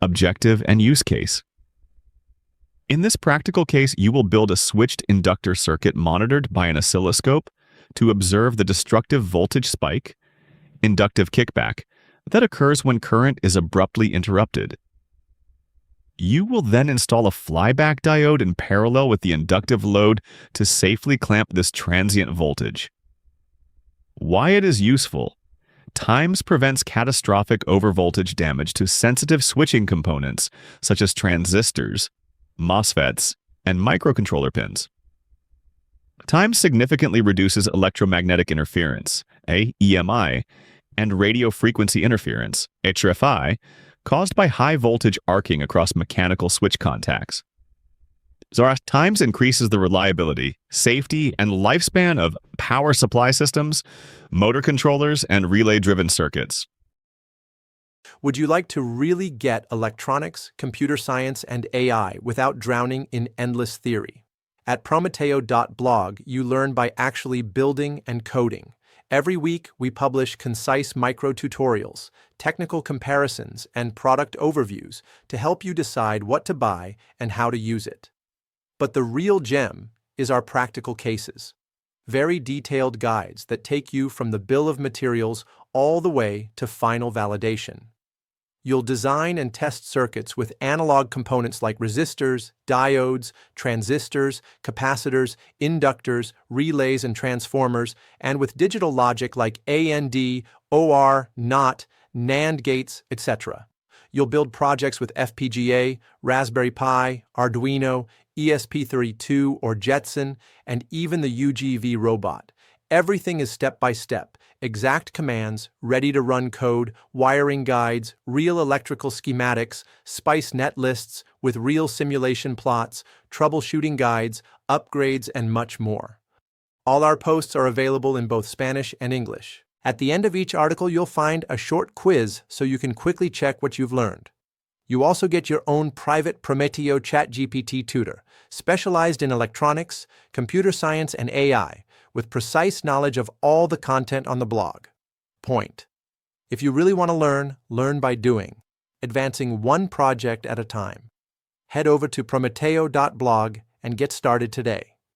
objective, and use case. In this practical case, you will build a switched inductor circuit monitored by an oscilloscope to observe the destructive voltage spike, inductive kickback, that occurs when current is abruptly interrupted. You will then install a flyback diode in parallel with the inductive load to safely clamp this transient voltage. Why it is useful? Times prevents catastrophic overvoltage damage to sensitive switching components such as transistors, MOSFETs, and microcontroller pins. Times significantly reduces electromagnetic interference, EMI, and radio frequency interference, HFI, caused by high voltage arcing across mechanical switch contacts. Times increases the reliability, safety, and lifespan of power supply systems, motor controllers, and relay-driven circuits. Would you like to really get electronics, computer science, and AI without drowning in endless theory? At prometeo.blog, you learn by actually building and coding. Every week, we publish concise micro-tutorials, technical comparisons, and product overviews to help you decide what to buy and how to use it. But the real gem is our practical cases. Very detailed guides that take you from the bill of materials all the way to final validation. You'll design and test circuits with analog components like resistors, diodes, transistors, capacitors, inductors, relays, and transformers, and with digital logic like AND, OR, NOT, NAND gates, etc. You'll build projects with FPGA, Raspberry Pi, Arduino, ESP32 or Jetson, and even the UGV robot. Everything is step-by-step, exact commands, ready-to-run code, wiring guides, real electrical schematics, SPICE net lists with real simulation plots, troubleshooting guides, upgrades, and much more. All our posts are available in both Spanish and English. At the end of each article, you'll find a short quiz so you can quickly check what you've learned. You also get your own private Prometeo ChatGPT tutor, specialized in electronics, computer science, and AI, with precise knowledge of all the content on the blog. Point. If you really want to learn by doing, advancing one project at a time. Head over to prometeo.blog and get started today.